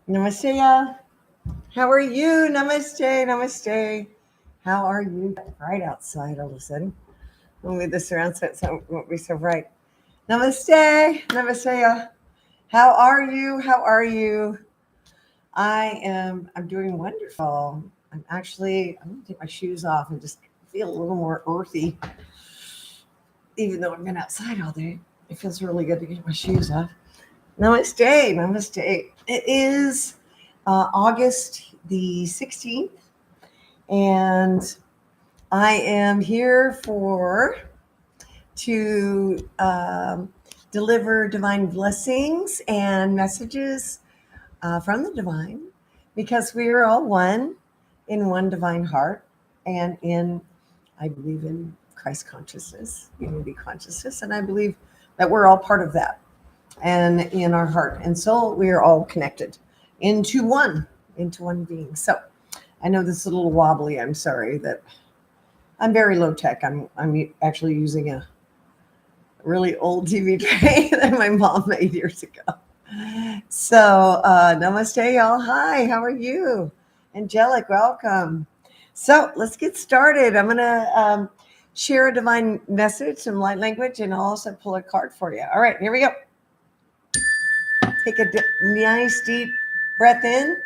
Namaste, ya. How are you? Namaste, namaste. How are you? Bright outside all of a sudden. We'll move this around so it won't be so bright. Namaste, namaste, ya. How are you? How are you? I'm doing wonderful. I'm going to take my shoes off and just feel a little more earthy, even though I've been outside all day. It feels really good to get my shoes off. Namaste, namaste. It is August the 16th, and I am here to deliver divine blessings and messages from the divine, because we are all one in one divine heart, and I believe in Christ consciousness, unity consciousness, and I believe that we're all part of that. And in our heart and soul, we are all connected into one being. So I know this is a little wobbly. I'm sorry that I'm very low tech. I'm actually using a really old TV tray that my mom made years ago. So namaste, y'all. Hi, how are you? Angelic, welcome. So let's get started. I'm gonna share a divine message, some light language, and I'll also pull a card for you. All right, here we go. Take a nice deep breath in.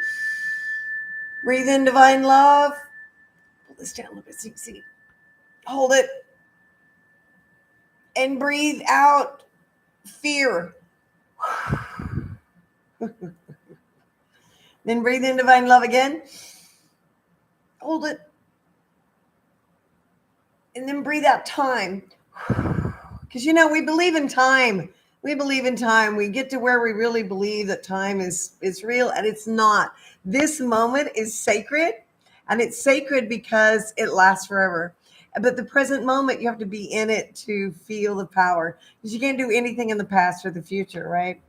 Breathe in divine love. Pull this down a little bit so you can see. Hold it. And breathe out fear. Then breathe in divine love again. Hold it. And then breathe out time. Because, we believe in time. We believe in time. We get to where we really believe that time is real, and it's not. This moment is sacred, and it's sacred because it lasts forever. But the present moment, you have to be in it to feel the power, because you can't do anything in the past or the future, right?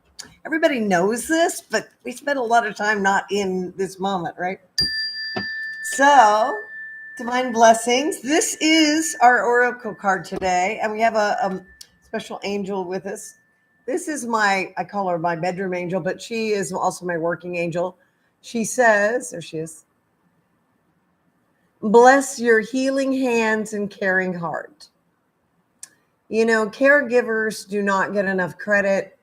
Everybody knows this, but we spend a lot of time not in this moment, right? So, divine blessings. This is our oracle card today, and we have a special angel with us. This is I call her my bedroom angel, but she is also my working angel. She says, there she is, bless your healing hands and caring heart. Caregivers do not get enough credit,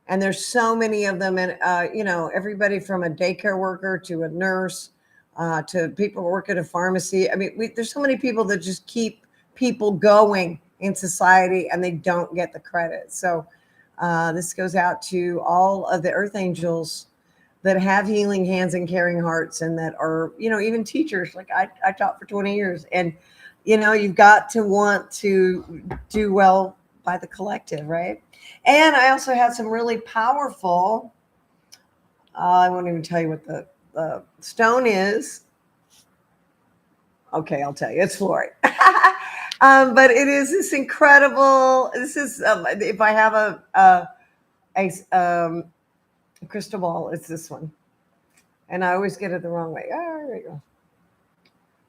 and there's so many of them. And, everybody from a daycare worker to a nurse to people who work at a pharmacy. I mean, there's so many people that just keep people going in society, and they don't get the credit. So this goes out to all of the earth angels that have healing hands and caring hearts, and that are, even teachers. Like I taught for 20 years, and, you've got to want to do well by the collective, right? And I also have some really powerful, I won't even tell you what the stone is. Okay, I'll tell you. It's fluorite. But it is this incredible. This is if I have a crystal ball, it's this one, and I always get it the wrong way. Oh, there you go.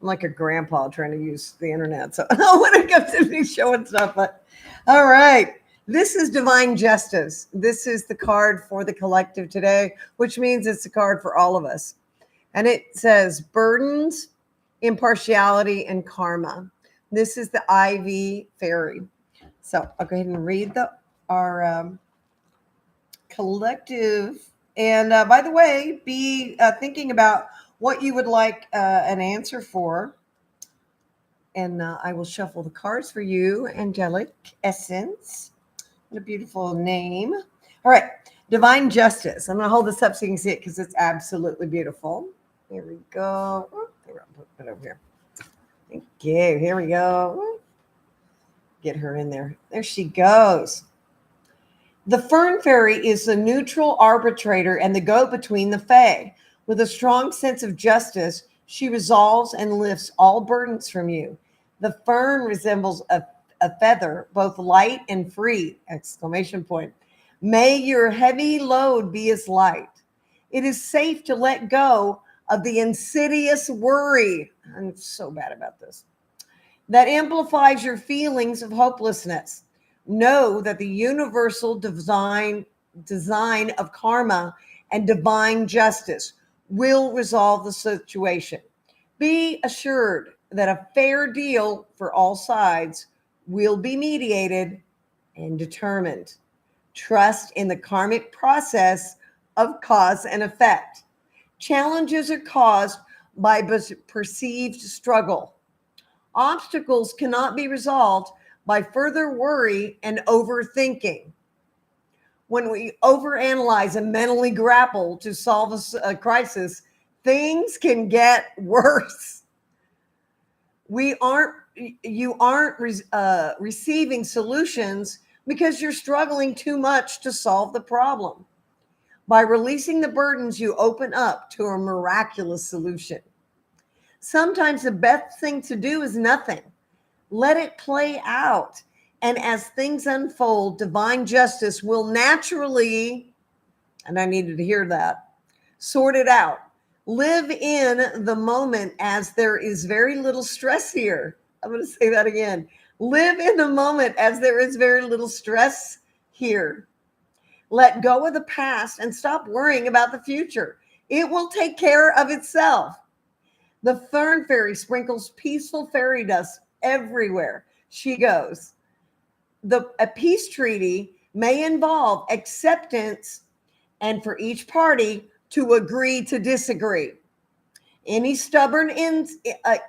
I'm like a grandpa trying to use the internet, so when it comes to me showing stuff. But all right, this is divine justice. This is the card for the collective today, which means it's a card for all of us, and it says burdens, impartiality, and karma. This is the Ivy Fairy. So I'll go ahead and read our collective. And by the way, be thinking about what you would like an answer for. And I will shuffle the cards for you. Angelic Essence. What a beautiful name. All right. Divine Justice. I'm going to hold this up so you can see it, because it's absolutely beautiful. Here we go. Put it over here. Thank you. Here we go. Get her in there. There she goes. The Fern Fairy is the neutral arbitrator and the go-between the Fae. With a strong sense of justice, she resolves and lifts all burdens from you. The fern resembles a feather, both light and free! Exclamation point. May your heavy load be as light. It is safe to let go of the insidious worry. I'm so bad about this. That amplifies your feelings of hopelessness. Know that the universal design of karma and divine justice will resolve the situation. Be assured that a fair deal for all sides will be mediated and determined. Trust in the karmic process of cause and effect. Challenges are caused by perceived struggle. Obstacles cannot be resolved by further worry and overthinking. When we overanalyze and mentally grapple to solve a crisis, things can get worse. You aren't receiving solutions because you're struggling too much to solve the problem. By releasing the burdens, you open up to a miraculous solution. Sometimes the best thing to do is nothing. Let it play out. And as things unfold, divine justice will naturally, and I needed to hear that, sort it out. Live in the moment as there is very little stress here. I'm going to say that again. Live in the moment as there is very little stress here. Let go of the past and stop worrying about the future. It will take care of itself. The fern fairy sprinkles peaceful fairy dust everywhere she goes. A peace treaty may involve acceptance and for each party to agree to disagree. Any stubborn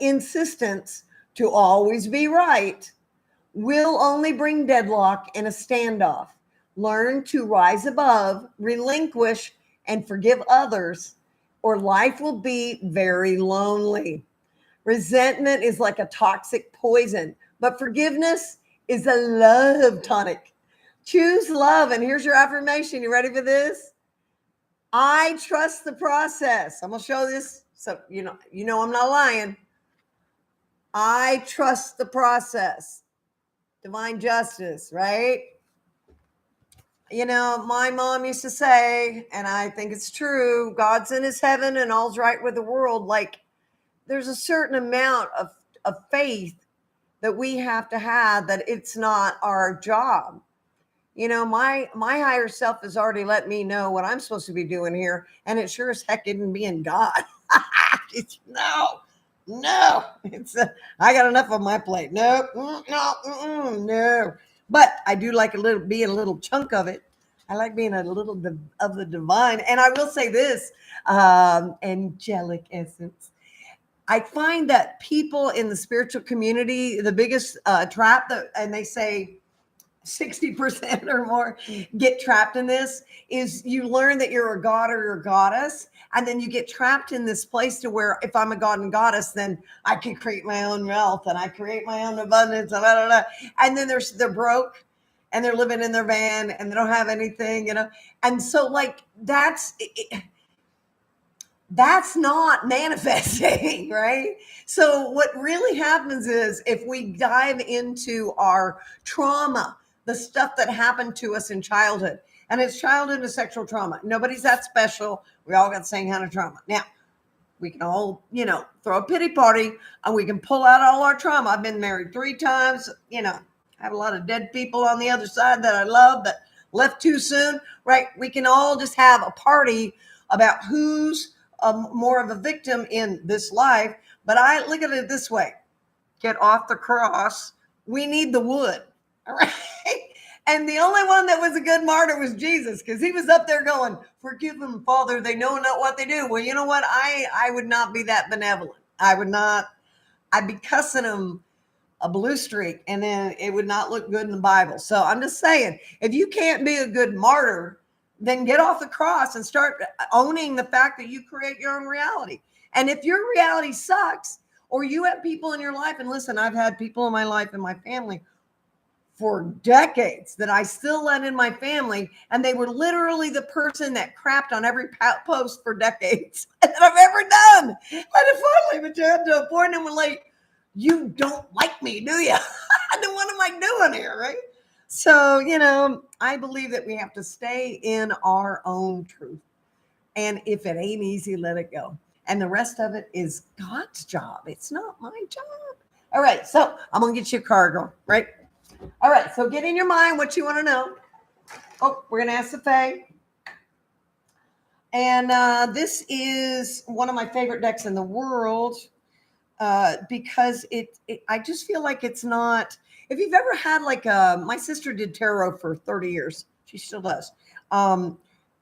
insistence to always be right will only bring deadlock and a standoff. Learn to rise above, relinquish, and forgive others, or life will be very lonely. Resentment is like a toxic poison, but forgiveness is a love tonic. Choose love, and here's your affirmation. You ready for this? I trust the process. I'm going to show this so you know I'm not lying. I trust the process. Divine justice, right? You know, my mom used to say, and I think it's true, God's in his heaven and all's right with the world. Like, there's a certain amount of faith that we have to have that it's not our job. You know, my higher self has already let me know what I'm supposed to be doing here, and it sure as heck isn't being God. No. I got enough on my plate. No. But I do like being a little chunk of it. I like being a little of the divine. And I will say this, angelic essence. I find that people in the spiritual community, the biggest trap and they say 60% or more get trapped in this, is you learn that you're a god or a goddess, and then you get trapped in this place to where if I'm a god and goddess, then I can create my own wealth and I create my own abundance, blah, blah, blah. And then they're broke and they're living in their van and they don't have anything, you know. And so like that's not manifesting, right? So what really happens is if we dive into our trauma, the stuff that happened to us in childhood, and it's childhood and sexual trauma. Nobody's that special. We all got the same kind of trauma. Now, we can all, throw a pity party and we can pull out all our trauma. I've been married 3 times, I have a lot of dead people on the other side that I love that left too soon, right? We can all just have a party about who's more of a victim in this life. But I look at it this way: get off the cross. We need the wood. All right. And the only one that was a good martyr was Jesus, because he was up there going, forgive them, Father, they know not what they do. Well, you know what? I would not be that benevolent. I'd be cussing them a blue streak, and then it would not look good in the Bible. So I'm just saying, if you can't be a good martyr, then get off the cross and start owning the fact that you create your own reality. And if your reality sucks, or you have people in your life, and listen, I've had people in my life and my family for decades that I still let in my family, and they were literally the person that crapped on every post for decades that I've ever done. And finally, but you had to a point and were like, you don't like me, do you? Then what am I doing here, right? So, I believe that we have to stay in our own truth. And if it ain't easy, let it go. And the rest of it is God's job. It's not my job. All right. So I'm going to get you a card, girl, right? All right. So get in your mind what you want to know. Oh, we're going to ask the Fae. And this is one of my favorite decks in the world because I just feel like it's not. If you've ever had like my sister did tarot for 30 years, she still does, and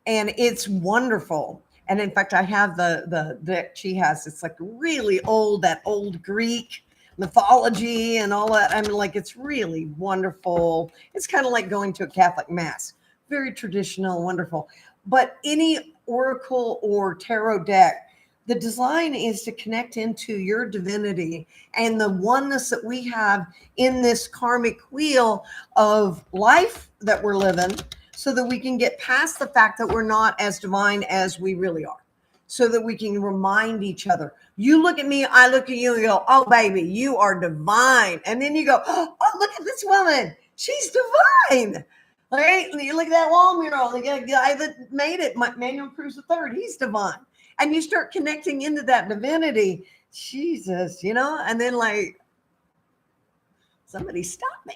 it's wonderful. And in fact, I have the deck she has. It's like really old, that old Greek mythology and all that. I mean, like it's really wonderful. It's kind of like going to a Catholic mass. Very traditional, wonderful. But any oracle or tarot deck, the design is to connect into your divinity and the oneness that we have in this karmic wheel of life that we're living, so that we can get past the fact that we're not as divine as we really are, so that we can remind each other. You look at me, I look at you, and go, oh, baby, you are divine. And then you go, oh, look at this woman. She's divine. Right? You look at that wall mural, the guy that made it, Manuel Cruz III, he's divine. And you start connecting into that divinity. Jesus, and then like, somebody stop me.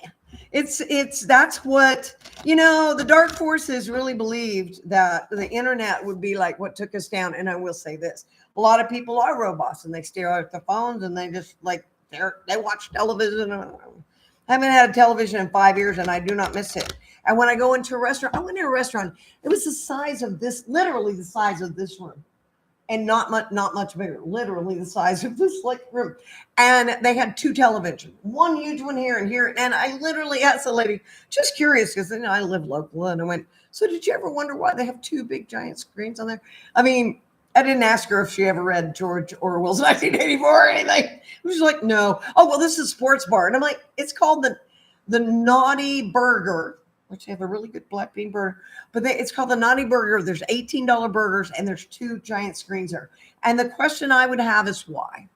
That's what, the dark forces really believed that the internet would be like what took us down. And I will say this, a lot of people are robots and they stare at their phones and they just like, they watch television. I haven't had a television in 5 years and I do not miss it. And when I go into a restaurant, I went to a restaurant, it was the size of this, literally the size of this room. And not much bigger, literally the size of this like room. And they had 2 televisions, one huge one here and here. And I literally asked the lady, just curious, because I live local, and I went, so did you ever wonder why they have 2 big giant screens on there? I mean, I didn't ask her if she ever read George Orwell's 1984 or anything. She was like, no. Oh, well, this is a sports bar. And I'm like, it's called the Naughty Burger, which they have a really good black bean burger, but it's called the Naughty Burger. There's $18 burgers and there's 2 giant screens there. And the question I would have is why?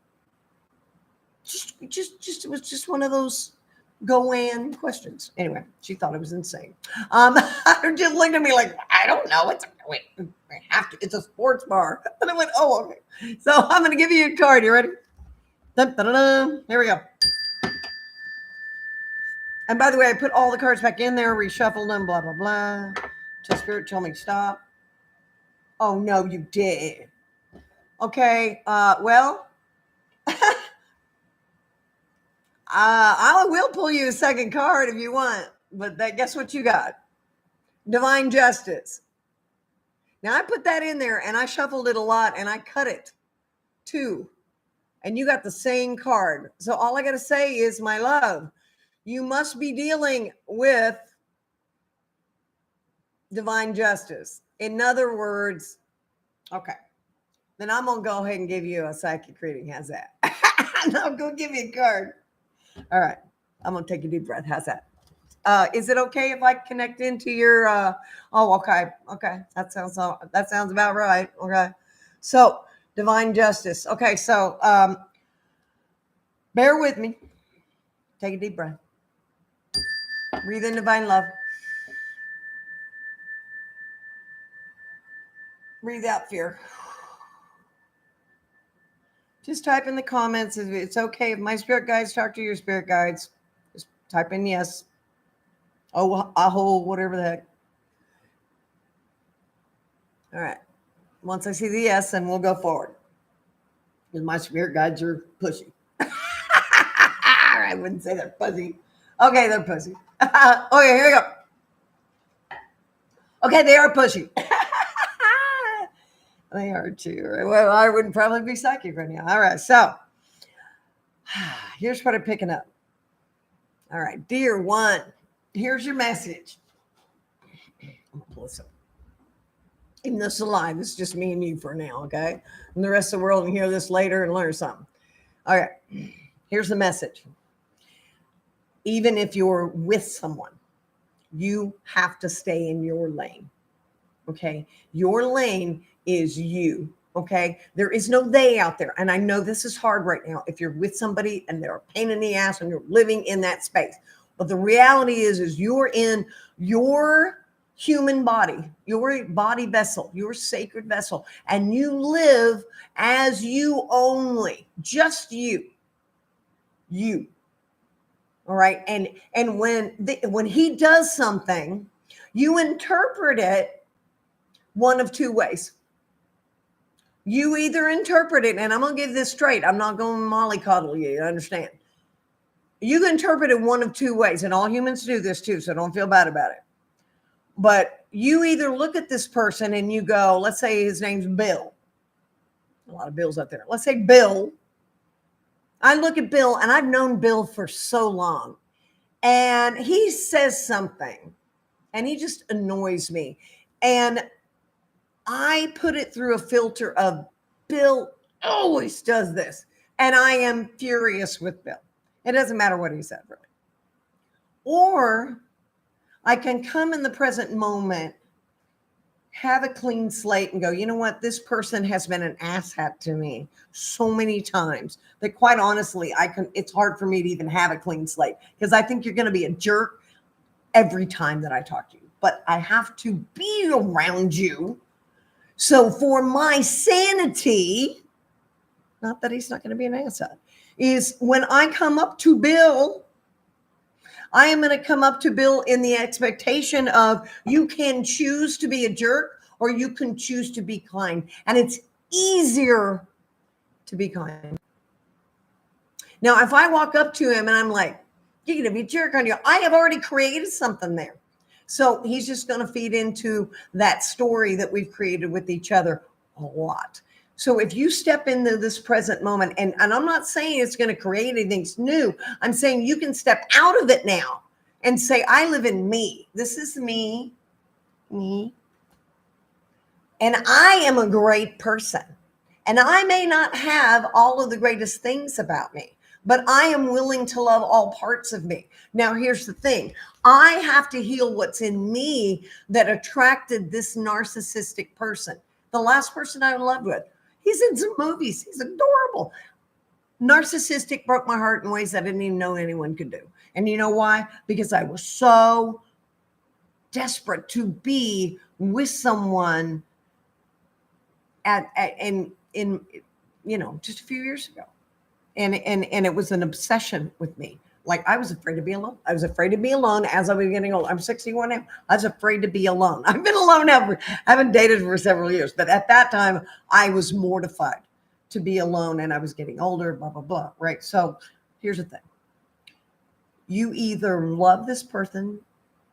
It was just one of those go-in questions. Anyway, she thought it was insane. She just looked at me like, I don't know. It's a sports bar. And I went, oh, okay. So I'm going to give you a card. You ready? Dun, dun, dun, dun. Here we go. And by the way, I put all the cards back in there, reshuffled them, blah, blah, blah. Till Spirit told me to stop. Oh, no, you did. Okay, well, I will pull you a second card if you want. But guess what you got? Divine Justice. Now, I put that in there, and I shuffled it a lot, and I cut it, too. And you got the same card. So all I got to say is, my love, you must be dealing with divine justice. In other words, okay, then I'm going to go ahead and give you a psychic reading. How's that? I'm going to give you a card. All right. I'm going to take a deep breath. How's that? Is it okay if I connect into your, okay. Okay. That sounds about right. Okay. So divine justice. Okay. So, bear with me. Take a deep breath. Breathe in divine love. Breathe out fear. Just type in the comments if it's okay. If my spirit guides talk to your spirit guides, just type in yes. Oh, aho, whatever the heck. All right. Once I see the yes, then we'll go forward. Because my spirit guides are pushy. I wouldn't say they're fuzzy. Okay, they're pussy. Okay, here we go. Okay, they are pushy. They are too. Right? Well, I wouldn't probably be psychic right now. All right, so here's what I'm picking up. All right, dear one, here's your message. I'm gonna pull this up. Even though it's alive, it's just me and you for now, okay? And the rest of the world can hear this later and learn something. All right, here's the message. Even if you're with someone, you have to stay in your lane, okay? Your lane is you, okay? There is no they out there. And I know this is hard right now if you're with somebody and they're a pain in the ass and you're living in that space. But the reality is you're in your human body, your body vessel, your sacred vessel, and you live as you only, just you. All right. And when he does something, you interpret it one of 2 ways. You either interpret it, and I'm going to give this straight. I'm not going to mollycoddle you. You understand? You can interpret it one of two ways, and all humans do this too, so don't feel bad about it. But you either look at this person and you go, let's say his name's Bill. A lot of Bills out there. Let's say Bill. I look at Bill, and I've known Bill for so long, and he says something, and he just annoys me. And I put it through a filter of Bill always does this. And I am furious with Bill. It doesn't matter what he said, really. Or I can come in the present moment, have a clean slate and go, you know what? This person has been an asshat to me so many times that quite honestly, it's hard for me to even have a clean slate because I think you're going to be a jerk every time that I talk to you. But I have to be around you. So for my sanity, not that he's not going to be an asset, is when I come up to Bill, I am going to come up to Bill in the expectation of you can choose to be a jerk or you can choose to be kind. And it's easier to be kind. Now, if I walk up to him and I'm like, you're going to be a jerk on you, I have already created something there. So he's just going to feed into that story that we've created with each other a lot. So if you step into this present moment, and I'm not saying it's going to create anything new. I'm saying you can step out of it now and say, I live in me. This is me. And I am a great person. And I may not have all of the greatest things about me, but I am willing to love all parts of me. Now, here's the thing. I have to heal what's in me that attracted this narcissistic person. The last person I loved with, he's in some movies. He's adorable. Narcissistic broke my heart in ways I didn't even know anyone could do. And you know why? Because I was so desperate to be with someone in just a few years ago. And it was an obsession with me. Like I was afraid to be alone. I was afraid to be alone as I was getting old. I'm 61 now. I was afraid to be alone. I've been alone I haven't dated for several years, but at that time I was mortified to be alone and I was getting older, blah, blah, blah. Right. So here's the thing. You either love this person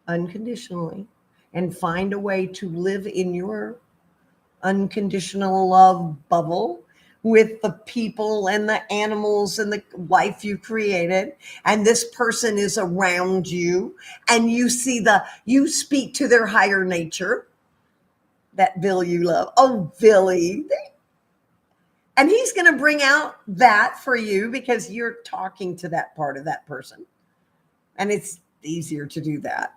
unconditionally and find a way to live in your unconditional love bubble with the people and the animals and the life you created, and this person is around you and you speak to their higher nature, that Bill you love. Oh, Billy. And he's going to bring out that for you because you're talking to that part of that person. And it's easier to do that.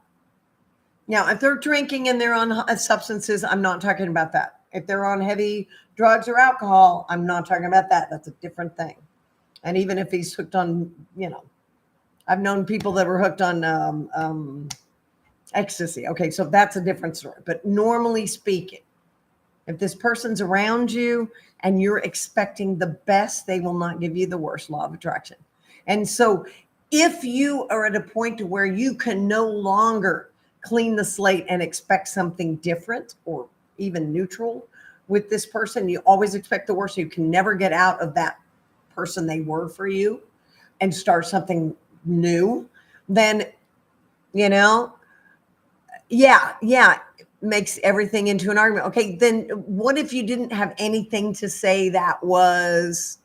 Now, if they're drinking and they're on substances, I'm not talking about that. If they're on heavy drugs or alcohol, I'm not talking about that. That's a different thing. And even if he's hooked on, I've known people that were hooked on ecstasy. Okay, so that's a different story. But normally speaking, if this person's around you and you're expecting the best, they will not give you the worst, law of attraction. And so if you are at a point to where you can no longer clean the slate and expect something different or even neutral with this person, you always expect the worst. You can never get out of that person they were for you and start something new. Then, makes everything into an argument. Okay, then what if you didn't have anything to say that was,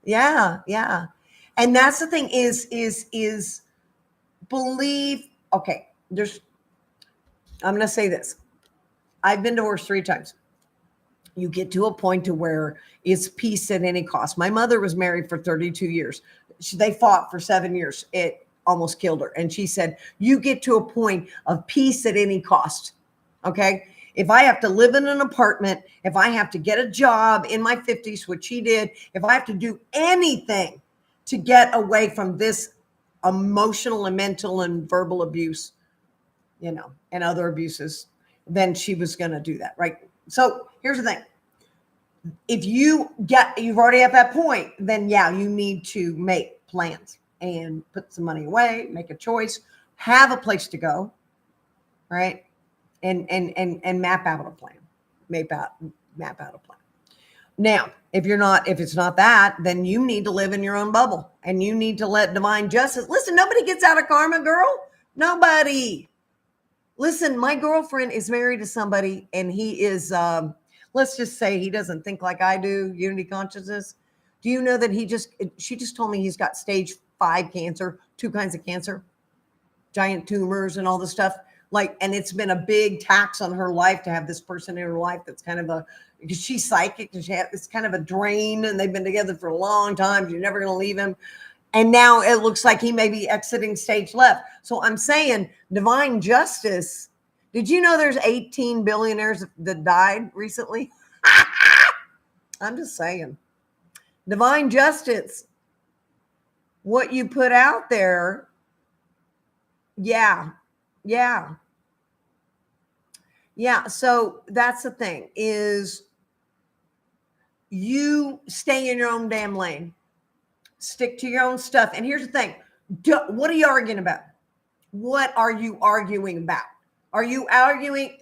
yeah. And that's the thing is believe, okay, I'm going to say this. I've been divorced 3 times. You get to a point to where it's peace at any cost. My mother was married for 32 years. They fought for 7 years. It almost killed her. And she said, you get to a point of peace at any cost. Okay. If I have to live in an apartment, if I have to get a job in my 50s, which she did, if I have to do anything to get away from this emotional and mental and verbal abuse, and other abuses, then she was going to do that. Right. So here's the thing. If you've already at that point, then you need to make plans and put some money away, make a choice, have a place to go. Right. And map out a plan, map out a plan. Now, if it's not that, then you need to live in your own bubble and you need to let divine justice. Listen, nobody gets out of karma, girl. Nobody. Listen, my girlfriend is married to somebody and he is, let's just say he doesn't think like I do, unity consciousness. Do you know that she just told me he's got stage 5 cancer, 2 kinds of cancer, giant tumors and all this stuff. Like, and it's been a big tax on her life to have this person in her life that's kind of because she's psychic and it's kind of a drain and they've been together for a long time. You're never going to leave him. And now it looks like he may be exiting stage left. So I'm saying divine justice. Did you know there's 18 billionaires that died recently? I'm just saying. Divine justice. What you put out there. Yeah. So that's the thing is you stay in your own damn lane. Stick to your own stuff. And here's the thing. What are you arguing about? What are you arguing about? Are you arguing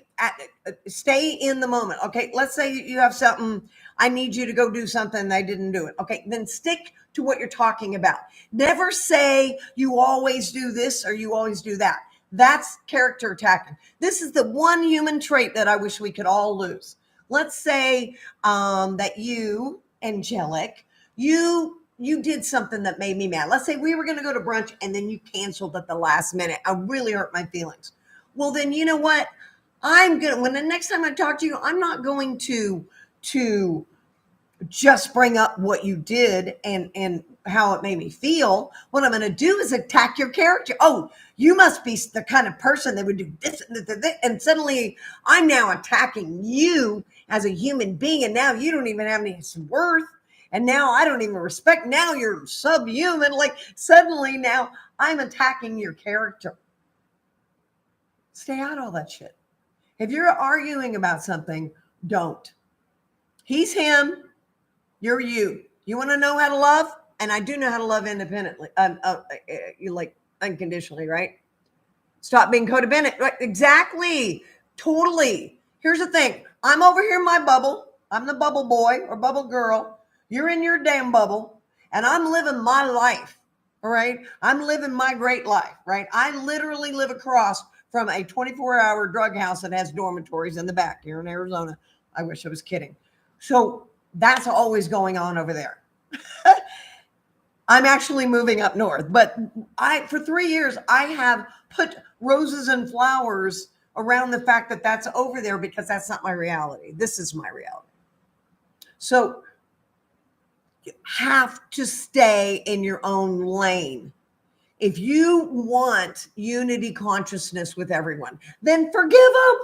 stay in the moment? Okay. Let's say you have something. I need you to go do something. They didn't do it. Okay. Then stick to what you're talking about. Never say you always do this or you always do that. That's character attacking. This is the one human trait that I wish we could all lose. Let's say that you, angelic, you did something that made me mad. Let's say we were going to go to brunch and then you canceled at the last minute. I really hurt my feelings. Well, then you know what? When the next time I talk to you, I'm not going to just bring up what you did and how it made me feel. What I'm going to do is attack your character. Oh, you must be the kind of person that would do this. And suddenly I'm now attacking you as a human being. And now you don't even have any worth. And now I don't even respect. Now you're subhuman. Like suddenly now I'm attacking your character. Stay out of all that shit. If you're arguing about something, don't. He's him. You're you. You want to know how to love? And I do know how to love independently. You like unconditionally, right? Stop being codependent. Right? Exactly. Totally. Here's the thing. I'm over here in my bubble. I'm the bubble boy or bubble girl. You're in your damn bubble. And I'm living my life. All right. I'm living my great life. Right. I literally live across from a 24-hour drug house that has dormitories in the back here in Arizona. I wish I was kidding. So that's always going on over there. I'm actually moving up north, but for 3 years, I have put roses and flowers around the fact that that's over there because that's not my reality. This is my reality. So you have to stay in your own lane. If you want unity consciousness with everyone, then forgive them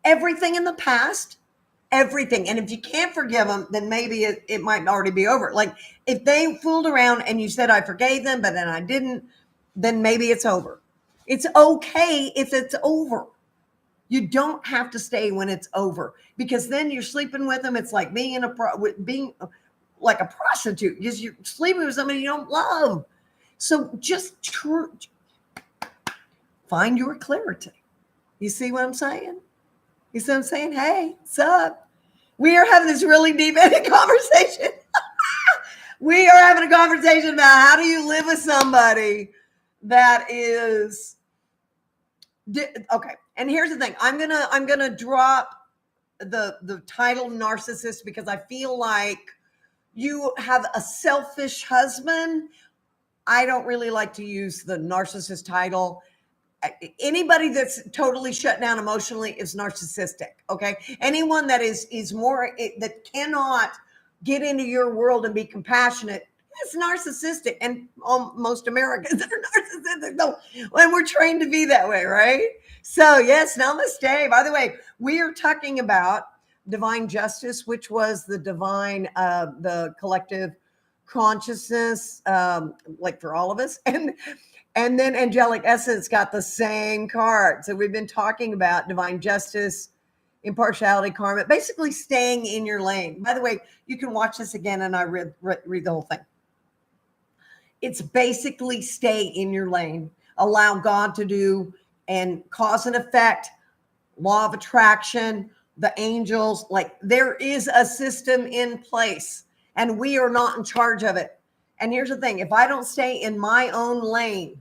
everything in the past. Everything. And if you can't forgive them, then maybe it might already be over. Like if they fooled around and you said, I forgave them, but then I didn't, then maybe it's over. It's okay if it's over. You don't have to stay when it's over because then you're sleeping with them. It's like being like a prostitute because you're sleeping with somebody you don't love. So just find your clarity. You see what I'm saying? You see what I'm saying? Hey, what's up? We are having this really deep conversation. We are having a conversation about how do you live with somebody that is okay. And here's the thing. I'm gonna drop the title narcissist because I feel like you have a selfish husband. I don't really like to use the narcissist title. Anybody that's totally shut down emotionally is narcissistic. Okay. Anyone that is more that cannot get into your world and be compassionate is narcissistic. And most Americans are narcissistic. No, and we're trained to be that way, right? So yes, namaste. By the way, we are talking about divine justice, which was the divine, the collective consciousness, like for all of us. And then angelic essence got the same card. So we've been talking about divine justice, impartiality, karma, basically staying in your lane. By the way, you can watch this again and I read the whole thing. It's basically stay in your lane. Allow God to do and cause and effect, law of attraction, the angels. Like, there is a system in place and we are not in charge of it. And here's the thing, if I don't stay in my own lane,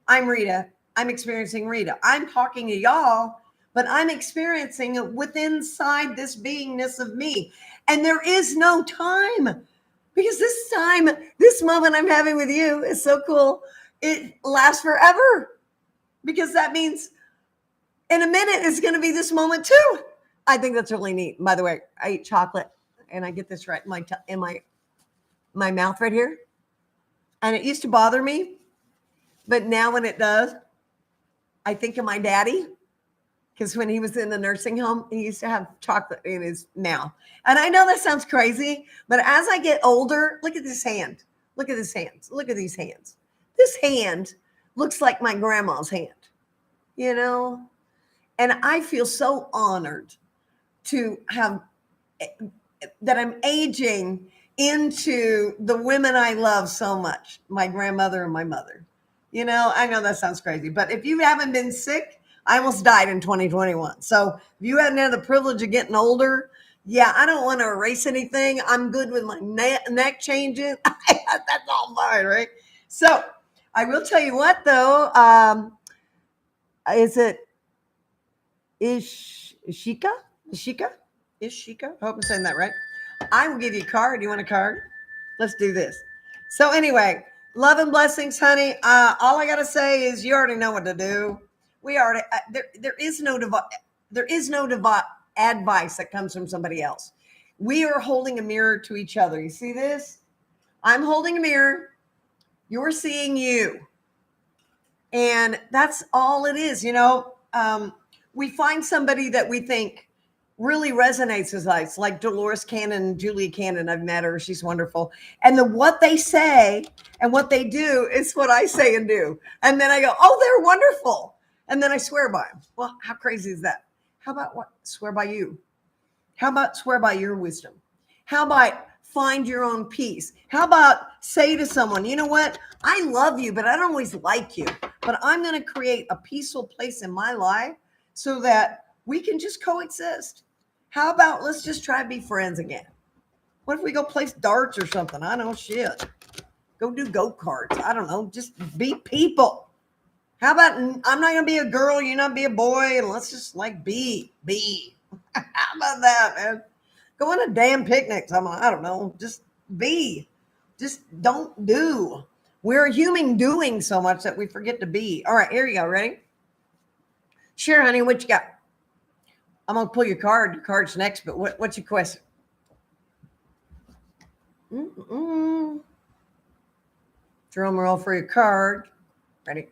I'm Rita. I'm experiencing Rita. I'm talking to y'all, but I'm experiencing it within inside this beingness of me. And there is no time, because this moment I'm having with you is so cool. It lasts forever, because that means in a minute it's going to be this moment too. I think that's really neat. By the way, I eat chocolate and I get this right in my mouth right here. And it used to bother me, but now when it does, I think of my daddy, because when he was in the nursing home, he used to have chocolate in his mouth. And I know that sounds crazy, but as I get older, look at this hand. Look at this hand. Look at these hands. This hand looks like my grandma's hand, you know? And I feel so honored to have that I'm aging into the women I love so much, my grandmother and my mother. You know, I know that sounds crazy, but if you haven't been sick, I almost died in 2021. So if you hadn't had the privilege of getting older, yeah, I don't want to erase anything. I'm good with my neck changing. That's all fine, right? So I will tell you what, though. Is it Ishika? Ishika? Ishika? I hope I'm saying that right. I will give you a card. You want a card? Let's do this. So anyway, love and blessings, honey. All I gotta say is you already know what to do. We already there is no advice that comes from somebody else. We are holding a mirror to each other. You see this? I'm holding a mirror. You're seeing you, and that's all it is. You know, we find somebody that we think really resonates with us, like Dolores Cannon, Julia Cannon. I've met her. She's wonderful. And what they say and what they do is what I say and do. And then I go, oh, they're wonderful. And then I swear by them. Well, how crazy is that? How about swear by you? How about swear by your wisdom? How about find your own peace? How about say to someone, you know what? I love you, but I don't always like you. But I'm going to create a peaceful place in my life so that we can just coexist. How about let's just try to be friends again? What if we go play darts or something? I don't know, shit. Go do go-karts. I don't know. Just be people. How about I'm not going to be a girl, you're not be a boy, and let's just like be. How about that, man? Go on a damn picnic. I don't know. Just be. Just don't do. We're human doing so much that we forget to be. All right, here you go. Ready? Sure, honey. What you got? I'm going to pull your card. Your card's next, but what's your question? Drum roll for your card. Ready?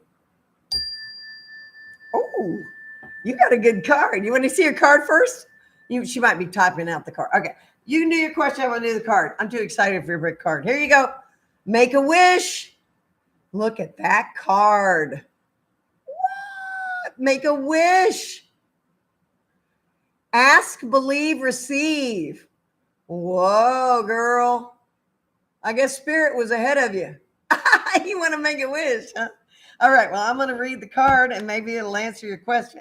Oh, you got a good card. You want to see your card first? She might be typing out the card. Okay. You can do your question. I'm going to do the card. I'm too excited for your big card. Here you go. Make a wish. Look at that card. What? Make a wish. Ask, believe, receive. Whoa, girl. I guess spirit was ahead of you. You want to make a wish, huh? All right. Well, I'm going to read the card and maybe it'll answer your question.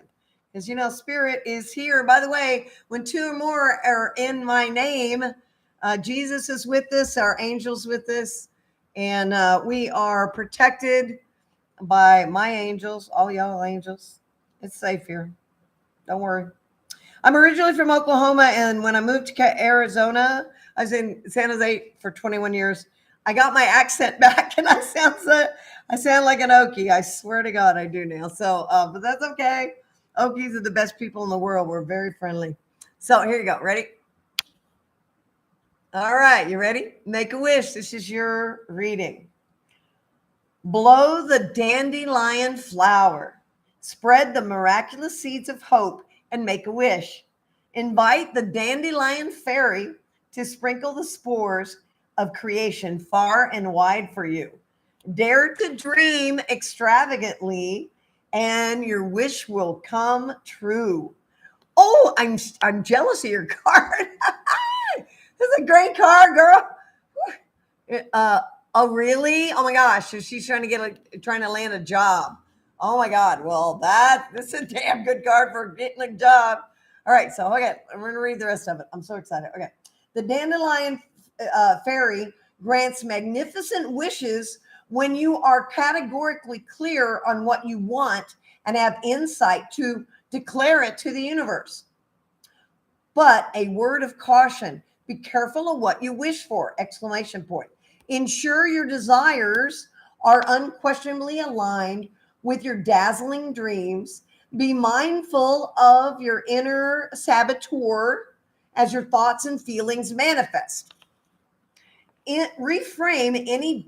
Because, you know, spirit is here. By the way, when two or more are in my name, Jesus is with us, our angels with us, and we are protected by my angels, all y'all angels. It's safe here. Don't worry. I'm originally from Oklahoma, and when I moved to Arizona, I was in San Jose for 21 years. I got my accent back, and I sound like an Okie. I swear to God, I do now. So, but that's okay. Okies are the best people in the world. We're very friendly. So here you go. Ready? All right. You ready? Make a wish. This is your reading. Blow the dandelion flower. Spread the miraculous seeds of hope and make a wish. Invite the dandelion fairy to sprinkle the spores of creation far and wide for you. Dare to dream extravagantly and your wish will come true. Oh, I'm jealous of your card. This is a great card, girl. Oh, really? Oh my gosh. So she's trying to land a job. Oh my God. Well, this is a damn good card for getting a job. All right, so okay, I'm going to read the rest of it. I'm so excited. Okay. The dandelion fairy grants magnificent wishes when you are categorically clear on what you want and have insight to declare it to the universe. But a word of caution, be careful of what you wish for, exclamation point. Ensure your desires are unquestionably aligned with your dazzling dreams. Be mindful of your inner saboteur as your thoughts and feelings manifest. Reframe any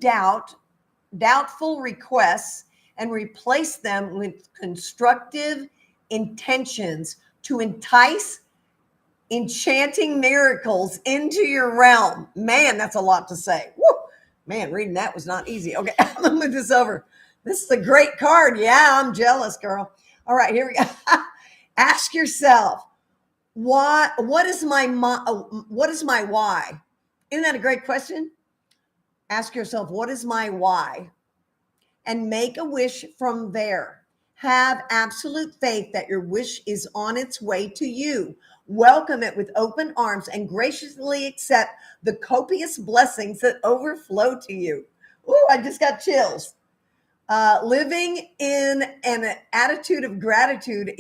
doubtful requests and replace them with constructive intentions to entice enchanting miracles into your realm. Man, that's a lot to say. Woo! Man, reading that was not easy. Okay, I'm gonna move this over. This is a great card. Yeah, I'm jealous, girl. All right, here we go. Ask yourself, what is my why? Isn't that a great question? Ask yourself, what is my why? And make a wish from there. Have absolute faith that your wish is on its way to you. Welcome it with open arms and graciously accept the copious blessings that overflow to you. Ooh, I just got chills. Living in an attitude of gratitude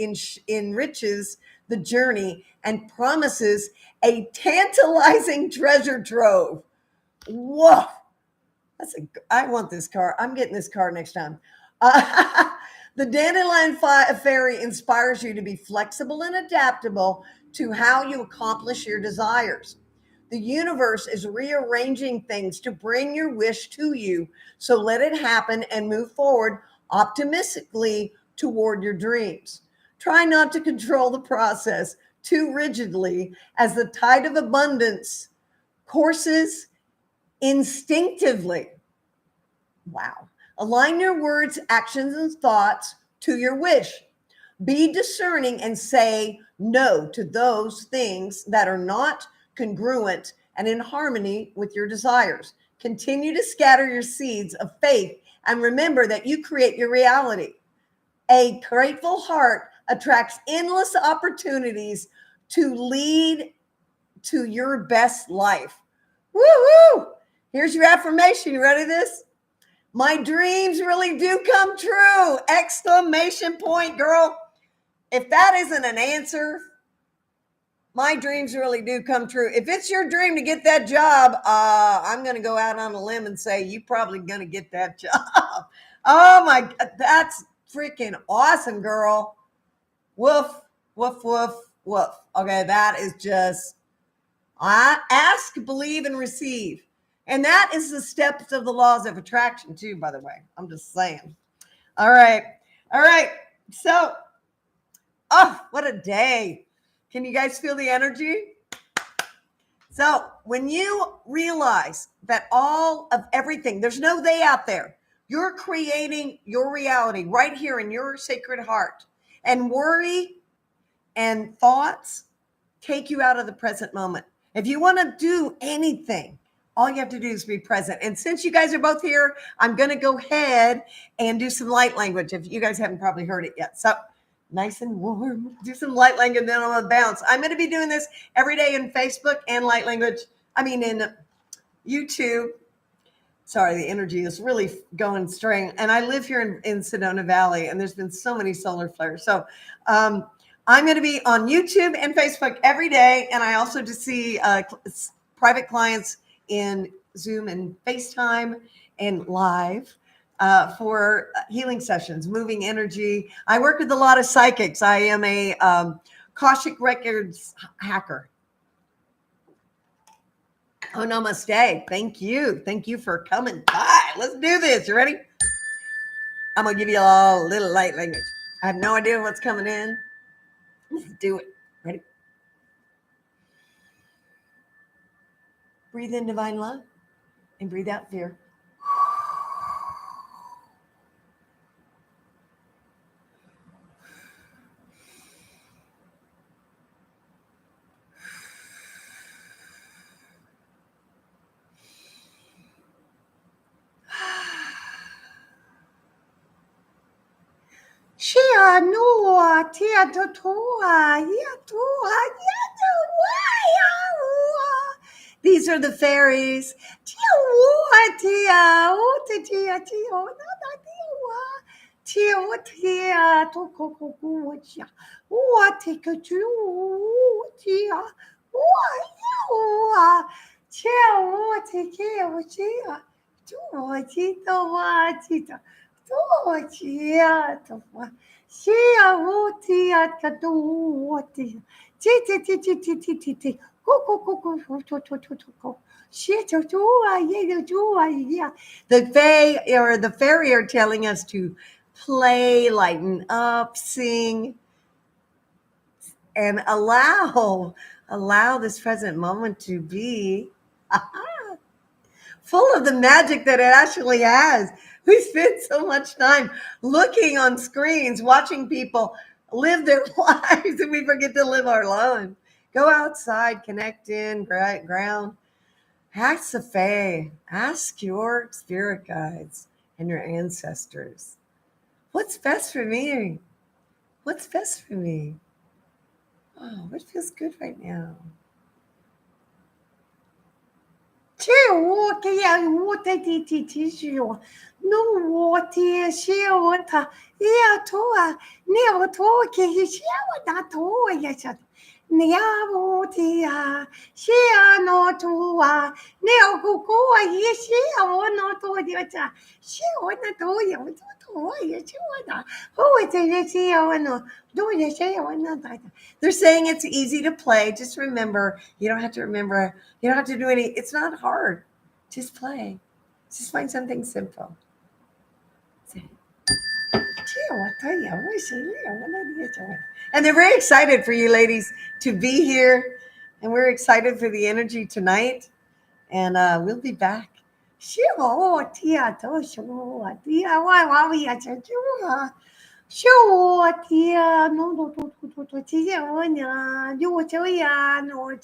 enriches the journey and promises a tantalizing treasure trove. Whoa. I want this car. I'm getting this car next time. The dandelion fairy inspires you to be flexible and adaptable to how you accomplish your desires. The universe is rearranging things to bring your wish to you. So let it happen and move forward optimistically toward your dreams. Try not to control the process too rigidly as the tide of abundance courses instinctively. Wow. Align your words, actions, and thoughts to your wish. Be discerning and say no to those things that are not congruent and in harmony with your desires. Continue to scatter your seeds of faith and remember that you create your reality. A grateful heart attracts endless opportunities to lead to your best life. Woo-hoo! Here's your affirmation. You ready for this? My dreams really do come true! Exclamation point, girl. If that isn't an answer, my dreams really do come true. If it's your dream to get that job, I'm going to go out on a limb and say you're probably going to get that job. Oh my God, that's freaking awesome, girl. Woof, woof, woof, woof. Okay, that is just, I ask, believe, and receive. And that is the steps of the laws of attraction, too, by the way. I'm just saying. All right. All right. So, oh, what a day. Can you guys feel the energy? So, when you realize that all of everything, there's no they out there, you're creating your reality right here in your sacred heart. And worry and thoughts take you out of the present moment. If you want to do anything, all you have to do is be present. And since you guys are both here, I'm going to go ahead and do some light language if you guys haven't probably heard it yet. So nice and warm, do some light language, then I'm going to bounce. I'm going to be doing this every day in Facebook and light language. In YouTube. Sorry, the energy is really going strong. And I live here in Sedona Valley, and there's been so many solar flares. So I'm going to be on YouTube and Facebook every day. And I also just see private clients in Zoom and FaceTime and live for healing sessions, moving energy. I work with a lot of psychics. I am a Akashic Records hacker. Oh, namaste. Thank you. Thank you for coming by. Let's do this. You ready? I'm going to give you all a little light language. I have no idea what's coming in. Let's do it. Ready? Breathe in divine love and breathe out fear. no, tia to toa, ya toa, ya toa. These are the fairies. Tia, tia, o te tia, tia, o na tia, o tia, to koku, tia, o te kaju, tia, o tia, o te kia, o tia, o tita, o tita. Chia tofa, chia wotia kaduotia, ti, go, shit, yeah. The fae or the fairy are telling us to play, lighten up, sing, and allow this present moment to be full of the magic that it actually has. We spend so much time looking on screens, watching people live their lives, and we forget to live our lives. Go outside, connect in, ground. Ask the Fae, ask your spirit guides and your ancestors. What's best for me? What's best for me? Oh, what feels good right now? No water, she water, yeah, toa, never talk, she not toa, Neabotia, she no toa, neo cucoa, yes, she no toa, she would not do you, she would not. Who is it? She no, do you say or not? They're saying it's easy to play. Just remember, you don't have to remember, you don't have to do any, it's not hard. Just play. Just find something simple. And they're very excited for you ladies to be here. And we're excited for the energy tonight. And we'll be back. Sure, tia, sure, tia, why we are sure, tia, no, tia, you will tell ya, no,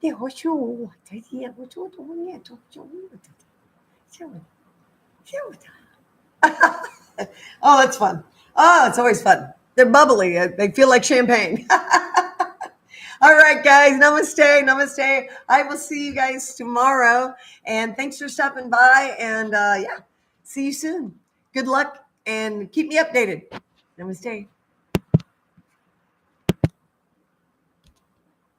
they were sure, tia, what you doing, sure. Oh, that's fun. Oh, it's always fun. They're bubbly. They feel like champagne. All right, guys. Namaste. Namaste. I will see you guys tomorrow. And thanks for stopping by. And yeah, see you soon. Good luck and keep me updated. Namaste.